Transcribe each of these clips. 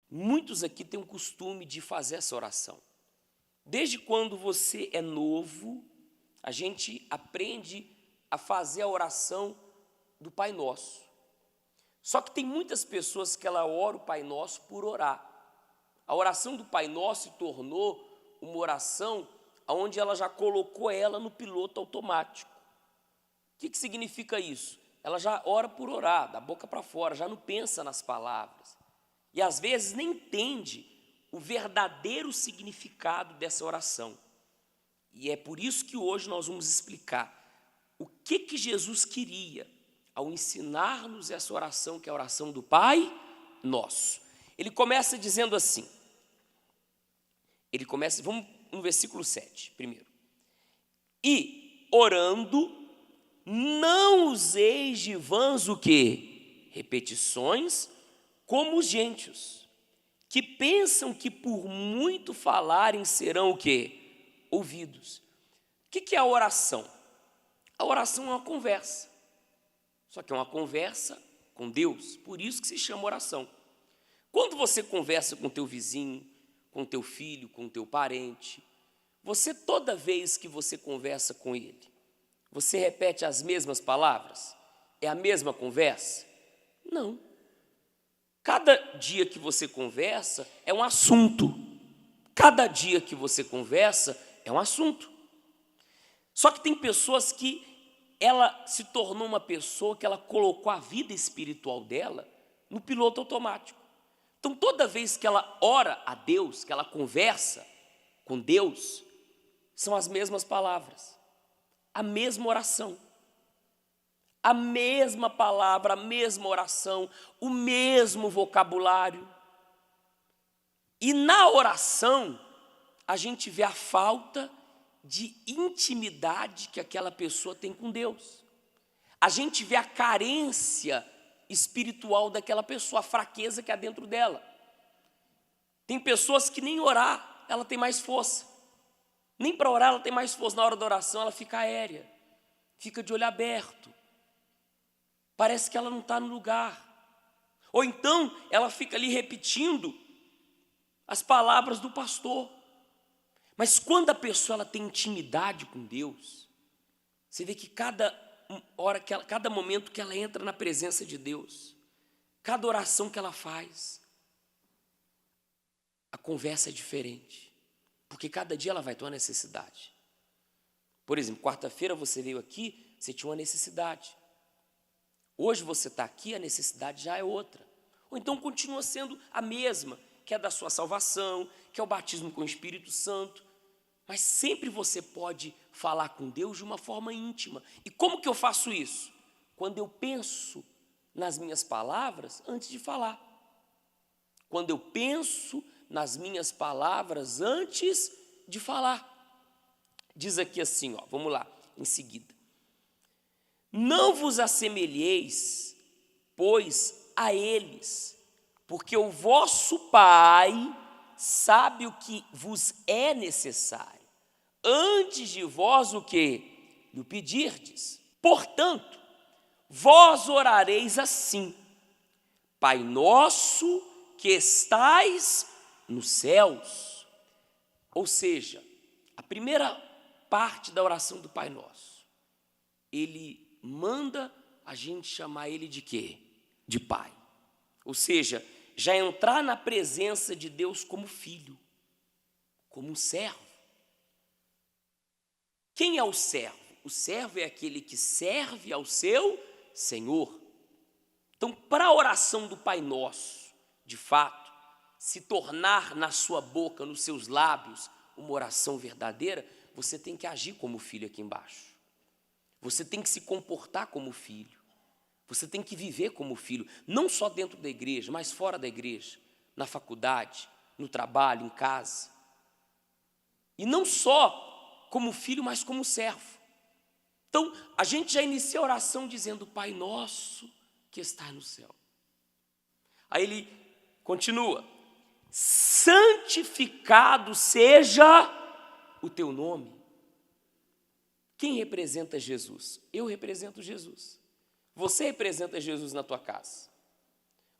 Muitos aqui têm o costume de fazer essa oração. Desde quando você é novo, a gente aprende a fazer a oração do Pai Nosso. Só que tem muitas pessoas que ela ora o Pai Nosso por orar. A oração do Pai Nosso se tornou uma oração onde ela já colocou ela no piloto automático. O que significa isso? Ela já ora por orar, da boca para fora, já não pensa nas palavras. E às vezes nem entende o verdadeiro significado dessa oração. E é por isso que hoje nós vamos explicar o que Jesus queria ao ensinar-nos essa oração, que é a oração do Pai Nosso. Ele começa dizendo assim, vamos no versículo 7, primeiro. E, orando, não useis de vãs o quê? Repetições, como os gentios, que pensam que por muito falarem serão o quê? Ouvidos. O que é a oração? A oração é uma conversa. Só que é uma conversa com Deus, por isso que se chama oração. Quando você conversa com teu vizinho, com teu filho, com teu parente, você toda vez que você conversa com ele, você repete as mesmas palavras? É a mesma conversa? Não. Cada dia que você conversa é um assunto. Cada dia que você conversa é um assunto. Só que tem pessoas que ela se tornou uma pessoa que ela colocou a vida espiritual dela no piloto automático. Então, toda vez que ela ora a Deus, que ela conversa com Deus, são as mesmas palavras, a mesma oração, a mesma palavra, a mesma oração, o mesmo vocabulário. E na oração, a gente vê a falta de intimidade que aquela pessoa tem com Deus. A gente vê a carência espiritual daquela pessoa, a fraqueza que há dentro dela. Tem pessoas que nem orar, ela tem mais força. Nem para orar ela tem mais força. Na hora da oração ela fica aérea, fica de olho aberto. Parece que ela não está no lugar. Ou então ela fica ali repetindo as palavras do pastor. Mas quando a pessoa ela tem intimidade com Deus, você vê que cada momento que ela entra na presença de Deus, cada oração que ela faz, a conversa é diferente, porque cada dia ela vai ter uma necessidade. Por exemplo, quarta-feira você veio aqui, você tinha uma necessidade. Hoje você está aqui, a necessidade já é outra. Ou então continua sendo a mesma, que é da sua salvação, que é o batismo com o Espírito Santo. Mas sempre você pode falar com Deus de uma forma íntima. E como que eu faço isso? Quando eu penso nas minhas palavras antes de falar. Quando eu penso nas minhas palavras antes de falar. Diz aqui assim, ó, vamos lá, em seguida. Não vos assemelheis, pois, a eles, porque o vosso Pai sabe o que vos é necessário, antes de vós o que lhe pedirdes. Portanto, vós orareis assim: Pai nosso que estais nos céus. Ou seja, a primeira parte da oração do Pai Nosso, ele manda a gente chamar ele de quê? De Pai. Ou seja, já entrar na presença de Deus como filho, como um servo. Quem é o servo? O servo é aquele que serve ao seu Senhor. Então, para a oração do Pai Nosso, de fato, se tornar na sua boca, nos seus lábios, uma oração verdadeira, você tem que agir como filho aqui embaixo. Você tem que se comportar como filho. Você tem que viver como filho, não só dentro da igreja, mas fora da igreja, na faculdade, no trabalho, em casa. E não só como filho, mas como servo. Então, a gente já inicia a oração dizendo: Pai nosso que está no céu. Aí ele continua: santificado seja o teu nome. Quem representa Jesus? Eu represento Jesus. Você representa Jesus na tua casa.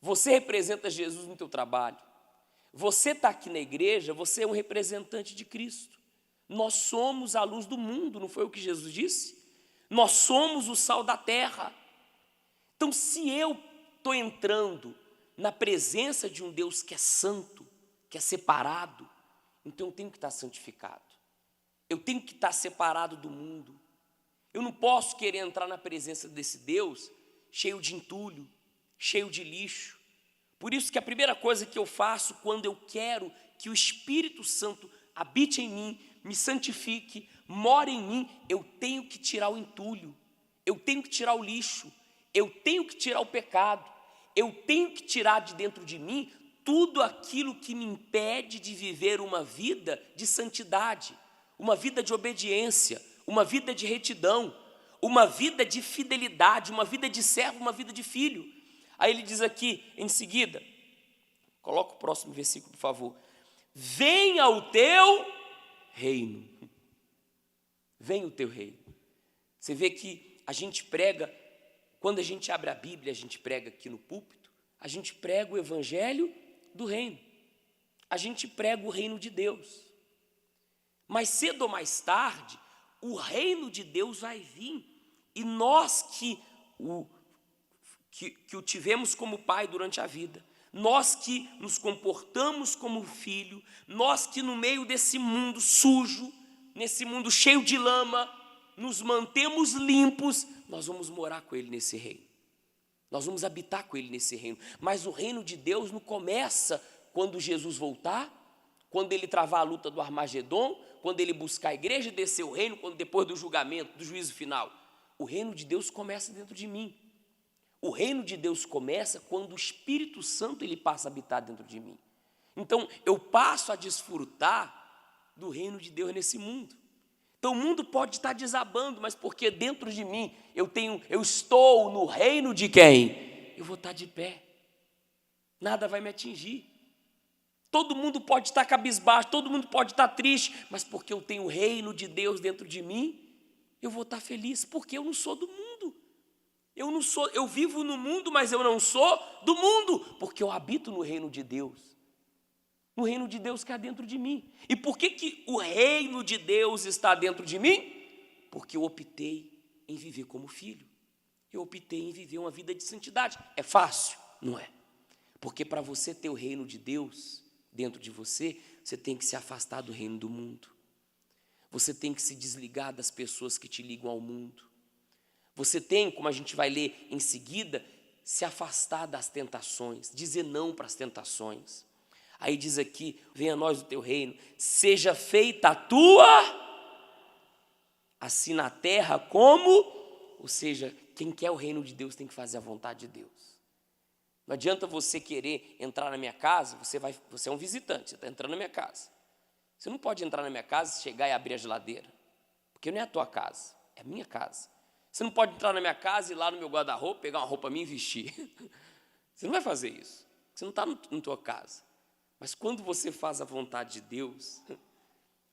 Você representa Jesus no teu trabalho. Você está aqui na igreja, você é um representante de Cristo. Nós somos a luz do mundo, não foi o que Jesus disse? Nós somos o sal da terra. Então, se eu estou entrando na presença de um Deus que é santo, que é separado, então eu tenho que estar santificado. Eu tenho que estar separado do mundo. Eu não posso querer entrar na presença desse Deus cheio de entulho, cheio de lixo. Por isso que a primeira coisa que eu faço quando eu quero que o Espírito Santo habite em mim, me santifique, more em mim, eu tenho que tirar o entulho, eu tenho que tirar o lixo, eu tenho que tirar o pecado, eu tenho que tirar de dentro de mim tudo aquilo que me impede de viver uma vida de santidade, uma vida de obediência, uma vida de retidão, uma vida de fidelidade, uma vida de servo, uma vida de filho. Aí ele diz aqui em seguida, coloca o próximo versículo, por favor. Venha o teu reino. Venha o teu reino. Você vê que a gente prega, quando a gente abre a Bíblia, a gente prega aqui no púlpito, a gente prega o evangelho do reino. A gente prega o reino de Deus. Mas cedo ou mais tarde, o reino de Deus vai vir. E nós que o tivemos como pai durante a vida, nós que nos comportamos como filho, nós que no meio desse mundo sujo, nesse mundo cheio de lama, nos mantemos limpos, nós vamos morar com Ele nesse reino. Nós vamos habitar com Ele nesse reino. Mas o reino de Deus não começa quando Jesus voltar, quando Ele travar a luta do Armagedon, quando Ele buscar a igreja e descer o reino, quando depois do julgamento, do juízo final. O reino de Deus começa dentro de mim. O reino de Deus começa quando o Espírito Santo ele passa a habitar dentro de mim. Então, eu passo a desfrutar do reino de Deus nesse mundo. Então, o mundo pode estar desabando, mas porque dentro de mim eu estou no reino de quem? Eu vou estar de pé. Nada vai me atingir. Todo mundo pode estar cabisbaixo, todo mundo pode estar triste, mas porque eu tenho o reino de Deus dentro de mim, eu vou estar feliz, porque eu não sou do mundo. Eu vivo no mundo, mas eu não sou do mundo, porque eu habito no reino de Deus. No reino de Deus que há dentro de mim. E por que o reino de Deus está dentro de mim? Porque eu optei em viver como filho. Eu optei em viver uma vida de santidade. É fácil? Não é. Porque para você ter o reino de Deus dentro de você, você tem que se afastar do reino do mundo. Você tem que se desligar das pessoas que te ligam ao mundo. Você tem, como a gente vai ler em seguida, se afastar das tentações, dizer não para as tentações. Aí diz aqui, venha a nós o teu reino, seja feita a tua, assim na terra como, ou seja, quem quer o reino de Deus tem que fazer a vontade de Deus. Não adianta você querer entrar na minha casa, você é um visitante, você está entrando na minha casa. Você não pode entrar na minha casa, chegar e abrir a geladeira, porque não é a tua casa, é a minha casa. Você não pode entrar na minha casa e ir lá no meu guarda-roupa, pegar uma roupa minha e vestir. Você não vai fazer isso. Você não está na tua casa. Mas quando você faz a vontade de Deus,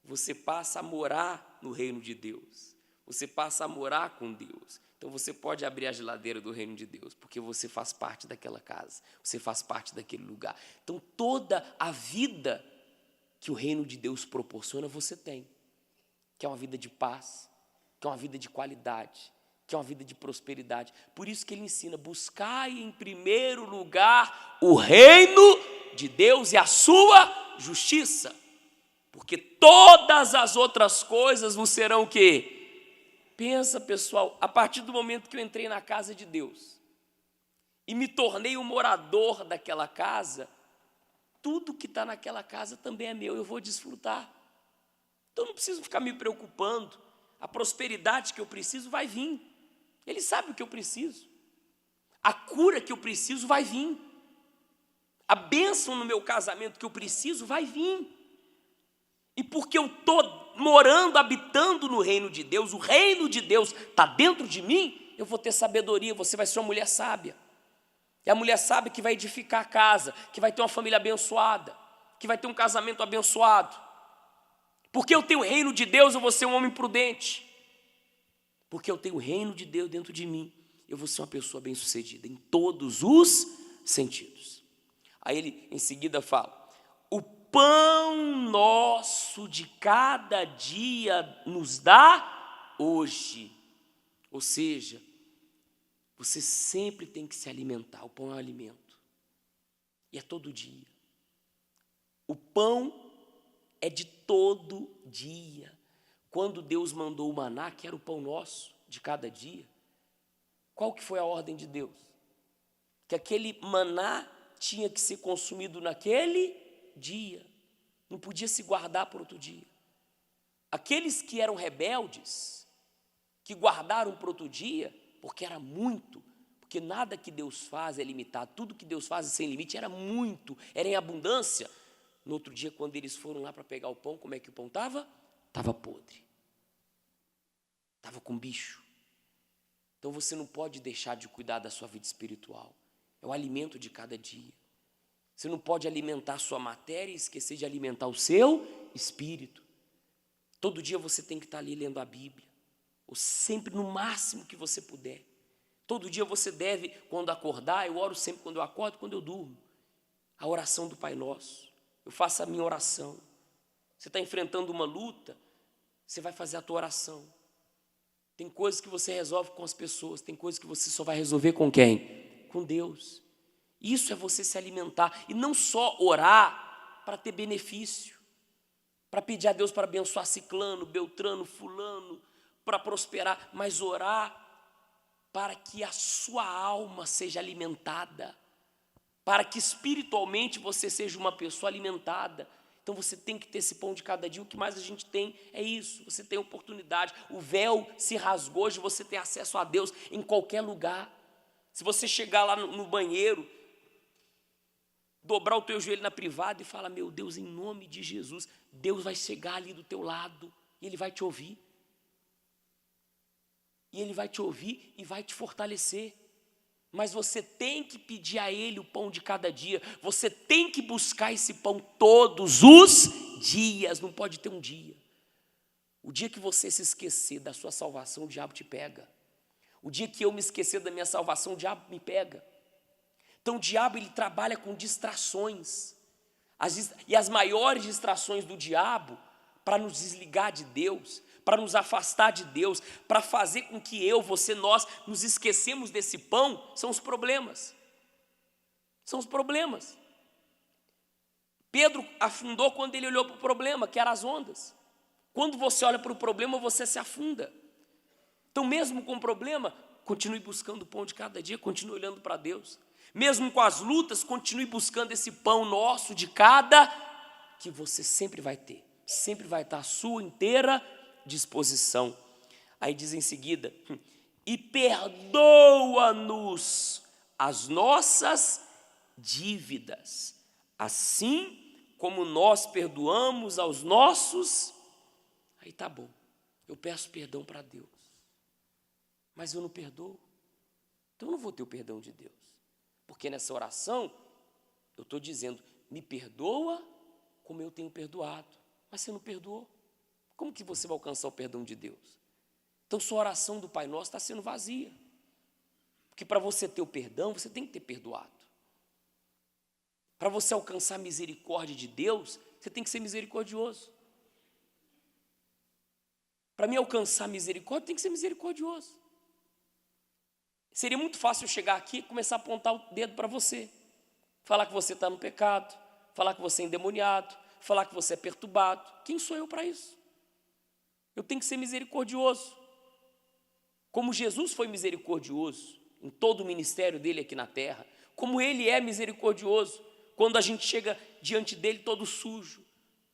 você passa a morar no reino de Deus. Você passa a morar com Deus. Então você pode abrir a geladeira do reino de Deus, porque você faz parte daquela casa. Você faz parte daquele lugar. Então toda a vida que o reino de Deus proporciona, você tem. Que é uma vida de paz, que é uma vida de qualidade, que é uma vida de prosperidade. Por isso que ele ensina, buscai em primeiro lugar o reino de Deus e a sua justiça, porque todas as outras coisas vos serão o quê? Pensa, pessoal, a partir do momento que eu entrei na casa de Deus e me tornei um morador daquela casa, tudo que está naquela casa também é meu, eu vou desfrutar. Então não preciso ficar me preocupando, a prosperidade que eu preciso vai vir. Ele sabe o que eu preciso. A cura que eu preciso vai vir. A bênção no meu casamento que eu preciso vai vir. E porque eu estou morando, habitando no reino de Deus, o reino de Deus está dentro de mim, eu vou ter sabedoria, você vai ser uma mulher sábia. É a mulher sábia que vai edificar a casa, que vai ter uma família abençoada, que vai ter um casamento abençoado. Porque eu tenho o reino de Deus, eu vou ser um homem prudente. Porque eu tenho o reino de Deus dentro de mim, eu vou ser uma pessoa bem-sucedida em todos os sentidos. Aí ele em seguida fala, o pão nosso de cada dia nos dá hoje. Ou seja, você sempre tem que se alimentar. O pão é um alimento. E é todo dia. O pão é de todo dia. Quando Deus mandou o maná, que era o pão nosso de cada dia, qual que foi a ordem de Deus? Que aquele maná tinha que ser consumido naquele dia. Não podia se guardar para outro dia. Aqueles que eram rebeldes, que guardaram para outro dia, porque era muito, porque nada que Deus faz é limitado, tudo que Deus faz é sem limite, era muito, era em abundância. No outro dia, quando eles foram lá para pegar o pão, como é que o pão estava? Estava podre. Estava com bicho. Então você não pode deixar de cuidar da sua vida espiritual. É o alimento de cada dia. Você não pode alimentar a sua matéria e esquecer de alimentar o seu espírito. Todo dia você tem que estar ali lendo a Bíblia. Ou sempre no máximo que você puder. Todo dia você deve, quando acordar, eu oro sempre quando eu acordo, quando eu durmo. A oração do Pai Nosso. Eu faço a minha oração. Você está enfrentando uma luta, você vai fazer a tua oração. Tem coisas que você resolve com as pessoas, tem coisas que você só vai resolver com quem? Com Deus. Isso é você se alimentar. E não só orar para ter benefício, para pedir a Deus para abençoar ciclano, beltrano, fulano, para prosperar, mas orar para que a sua alma seja alimentada, para que espiritualmente você seja uma pessoa alimentada. Então você tem que ter esse pão de cada dia. O que mais a gente tem é isso. Você tem oportunidade. O véu se rasgou, hoje você tem acesso a Deus em qualquer lugar. Se você chegar lá no banheiro, dobrar o teu joelho na privada e falar: meu Deus, em nome de Jesus, Deus vai chegar ali do teu lado e Ele vai te ouvir. E Ele vai te ouvir e vai te fortalecer. Mas você tem que pedir a Ele o pão de cada dia. Você tem que buscar esse pão todos os dias. Não pode ter um dia. O dia que você se esquecer da sua salvação, o diabo te pega. O dia que eu me esquecer da minha salvação, o diabo me pega. Então o diabo, ele trabalha com distrações. E as maiores distrações do diabo, para nos desligar de Deus, para nos afastar de Deus, para fazer com que nós nos esquecemos desse pão, são os problemas. São os problemas. Pedro afundou quando ele olhou para o problema, que eram as ondas. Quando você olha para o problema, você se afunda. Então, mesmo com o problema, continue buscando o pão de cada dia, continue olhando para Deus. Mesmo com as lutas, continue buscando esse pão nosso de cada, que você sempre vai ter. Sempre vai estar à sua inteira disposição. Aí diz em seguida: e perdoa-nos as nossas dívidas, assim como nós perdoamos aos nossos. Aí tá bom, eu peço perdão para Deus, mas eu não perdoo, então eu não vou ter o perdão de Deus, porque nessa oração eu estou dizendo: me perdoa como eu tenho perdoado, mas você não perdoou. Como que você vai alcançar o perdão de Deus? Então sua oração do Pai Nosso está sendo vazia. Porque para você ter o perdão, você tem que ter perdoado. Para você alcançar a misericórdia de Deus, você tem que ser misericordioso. Para mim alcançar a misericórdia, tem que ser misericordioso. Seria muito fácil eu chegar aqui e começar a apontar o dedo para você. Falar que você está no pecado, falar que você é endemoniado, falar que você é perturbado. Quem sou eu para isso? Eu tenho que ser misericordioso. Como Jesus foi misericordioso em todo o ministério dele aqui na terra, como ele é misericordioso quando a gente chega diante dele todo sujo,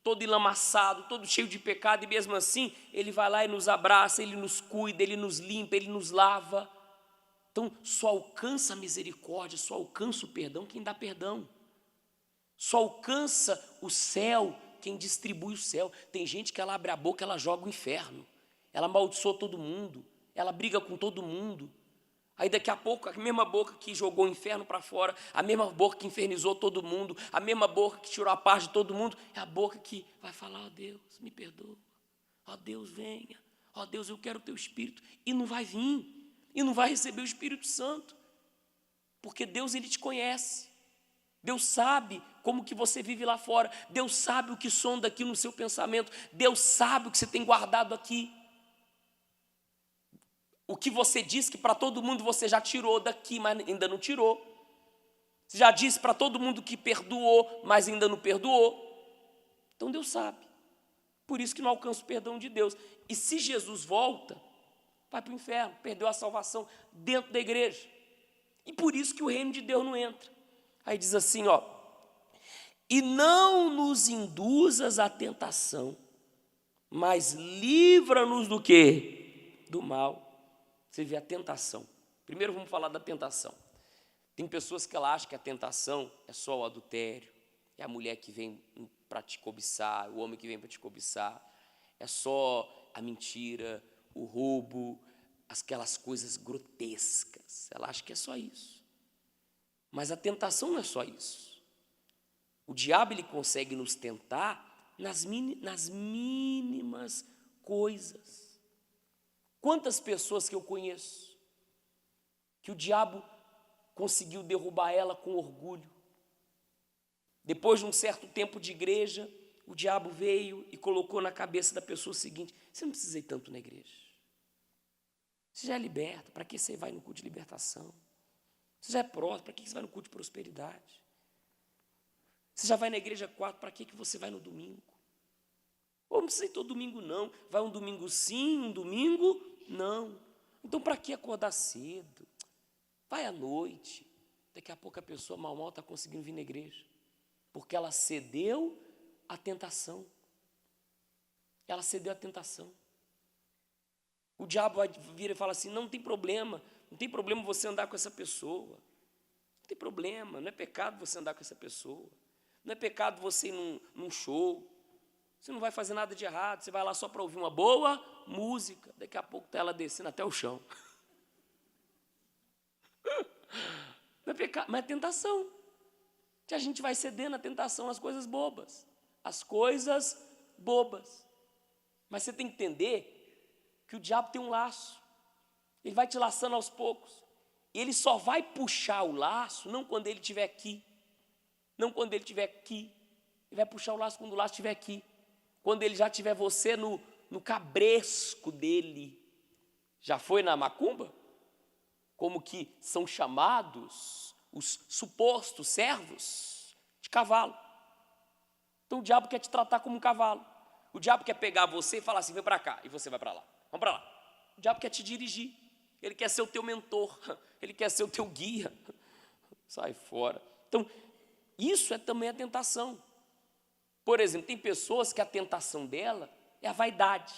todo enlamaçado, todo cheio de pecado, e mesmo assim ele vai lá e nos abraça, ele nos cuida, ele nos limpa, ele nos lava. Então só alcança a misericórdia, só alcança o perdão quem dá perdão. Só alcança o céu quem distribui o céu. Tem gente que ela abre a boca, ela joga o inferno, ela amaldiçoa todo mundo, ela briga com todo mundo. Aí daqui a pouco, a mesma boca que jogou o inferno para fora, a mesma boca que infernizou todo mundo, a mesma boca que tirou a paz de todo mundo, é a boca que vai falar: ó Deus, me perdoa, ó Deus, venha, ó Deus, eu quero o teu Espírito. E não vai vir, e não vai receber o Espírito Santo, porque Deus, ele te conhece. Deus sabe como que você vive lá fora. Deus sabe o que sonda aqui no seu pensamento. Deus sabe o que você tem guardado aqui. O que você diz que para todo mundo você já tirou daqui, mas ainda não tirou. Você já disse para todo mundo que perdoou, mas ainda não perdoou. Então Deus sabe. Por isso que não alcança o perdão de Deus. E se Jesus volta, vai para o inferno, perdeu a salvação dentro da igreja. E por isso que o reino de Deus não entra. Aí diz assim, ó: e não nos induzas à tentação, mas livra-nos do quê? Do mal. Você vê a tentação. Primeiro vamos falar da tentação. Tem pessoas que ela acham que a tentação é só o adultério, é a mulher que vem para te cobiçar, o homem que vem para te cobiçar, é só a mentira, o roubo, aquelas coisas grotescas. Ela acha que é só isso. Mas a tentação não é só isso. O diabo, ele consegue nos tentar nas mínimas coisas. Quantas pessoas que eu conheço que o diabo conseguiu derrubar ela com orgulho. Depois de um certo tempo de igreja, o diabo veio e colocou na cabeça da pessoa o seguinte: você não precisa ir tanto na igreja. Você já é liberto, para que você vai no culto de libertação? Você já é próspero, para que você vai no culto de prosperidade? Você já vai na igreja 4, para que você vai no domingo? Ou não precisa ir todo domingo não, vai um domingo sim, um domingo não. Então para que acordar cedo? Vai à noite. Daqui a pouco a pessoa mal está conseguindo vir na igreja, porque ela cedeu à tentação. Ela cedeu à tentação. O diabo vai vir e fala assim: não tem problema você andar com essa pessoa. Não tem problema, não é pecado você andar com essa pessoa. Não é pecado você ir num show. Você não vai fazer nada de errado, você vai lá só para ouvir uma boa música. Daqui a pouco está ela descendo até o chão. Não é pecado, mas é tentação. Que a gente vai cedendo à tentação, às coisas bobas. As coisas bobas. Mas você tem que entender que o diabo tem um laço. Ele vai te laçando aos poucos. E ele só vai puxar o laço não quando ele estiver aqui. Não quando ele estiver aqui. Ele vai puxar o laço quando o laço estiver aqui. Quando ele já tiver você no cabresco dele. Já foi na macumba? Como que são chamados os supostos servos de cavalo. Então o diabo quer te tratar como um cavalo. O diabo quer pegar você e falar assim: vem para cá, e você vai para lá. Vamos para lá. O diabo quer te dirigir. Ele quer ser o teu mentor. Ele quer ser o teu guia. Sai fora. Então, isso é também a tentação. Por exemplo, tem pessoas que a tentação dela é a vaidade.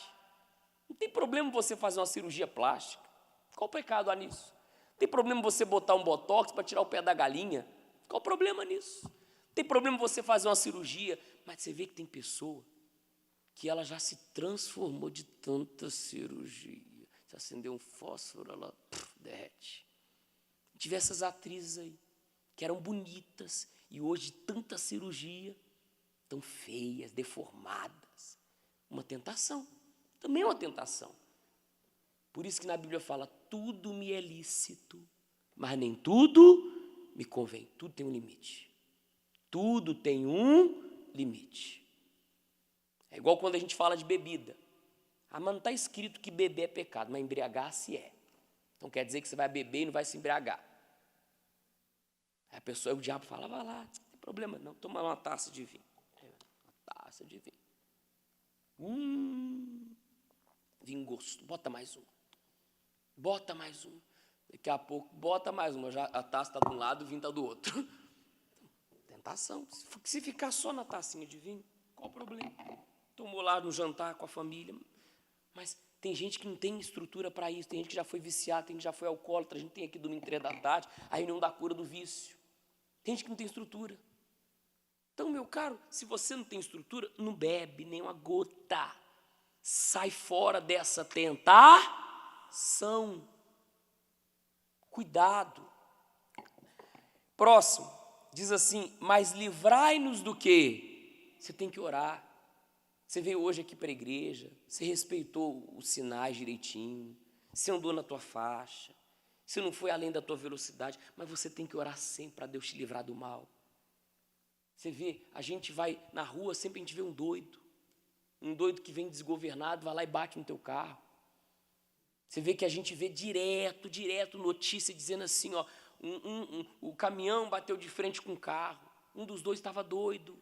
Não tem problema você fazer uma cirurgia plástica. Qual o pecado há nisso? Não tem problema você botar um botox para tirar o pé da galinha. Qual o problema nisso? Não tem problema você fazer uma cirurgia. Mas você vê que tem pessoa que ela já se transformou de tanta cirurgia. Se acender um fósforo, ela derrete. Tive essas atrizes aí, que eram bonitas, e hoje tanta cirurgia, tão feias, deformadas. Uma tentação, também é uma tentação. Por isso que na Bíblia fala: tudo me é lícito, mas nem tudo me convém. Tudo tem um limite. Tudo tem um limite. É igual quando a gente fala de bebida. Ah, mas não está escrito que beber é pecado, mas embriagar-se é. Então quer dizer que você vai beber e não vai se embriagar. Aí a pessoa, o diabo fala: vai lá, não tem problema não, toma uma taça de vinho. Uma taça de vinho. Vinho gosto, bota mais um. Bota mais um. Daqui a pouco, bota mais uma. Já a taça está de um lado, o vinho está do outro. Tentação. Se ficar só na tacinha de vinho, qual o problema? Tomou lá no jantar com a família. Mas tem gente que não tem estrutura para isso. Tem gente que já foi viciado, tem gente que já foi alcoólatra. A gente tem aqui domingo 3 da tarde a reunião da cura do vício. Tem gente que não tem estrutura. Então, meu caro, se você não tem estrutura, não bebe nem uma gota. Sai fora dessa tentação. Cuidado. Próximo, diz assim: mas livrai-nos do quê? Você tem que orar. Você veio hoje aqui para a igreja, você respeitou os sinais direitinho, você andou na tua faixa, você não foi além da tua velocidade, mas você tem que orar sempre para Deus te livrar do mal. Você vê, a gente vai na rua, sempre a gente vê um doido que vem desgovernado, vai lá e bate no teu carro. Você vê que a gente vê direto notícia dizendo assim, ó, o caminhão bateu de frente com o carro, um dos dois estava doido,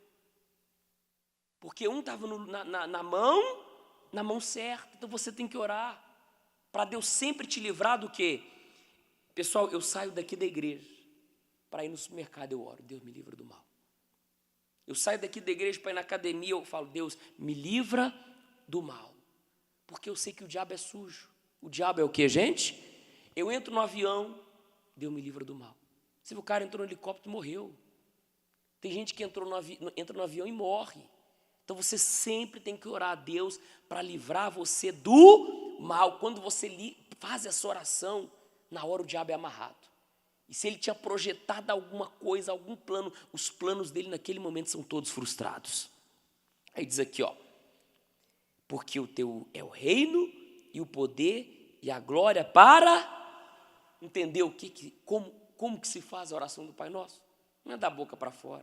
porque um estava na mão certa. Então você tem que orar, para Deus sempre te livrar do quê? Pessoal, eu saio daqui da igreja, para ir no supermercado eu oro, Deus me livra do mal. Eu saio daqui da igreja para ir na academia, eu falo, Deus, me livra do mal. Porque eu sei que o diabo é sujo. O diabo é o quê, gente? Eu entro no avião, Deus me livra do mal. Se o cara entrou no helicóptero e morreu. Tem gente que entra no avião e morre. Então você sempre tem que orar a Deus para livrar você do mal. Quando você faz essa oração, na hora o diabo é amarrado. E se ele tinha projetado alguma coisa, algum plano, os planos dele naquele momento são todos frustrados. Aí diz aqui, ó, porque o teu é o reino e o poder e a glória para entender como que se faz a oração do Pai Nosso. Não é da boca para fora.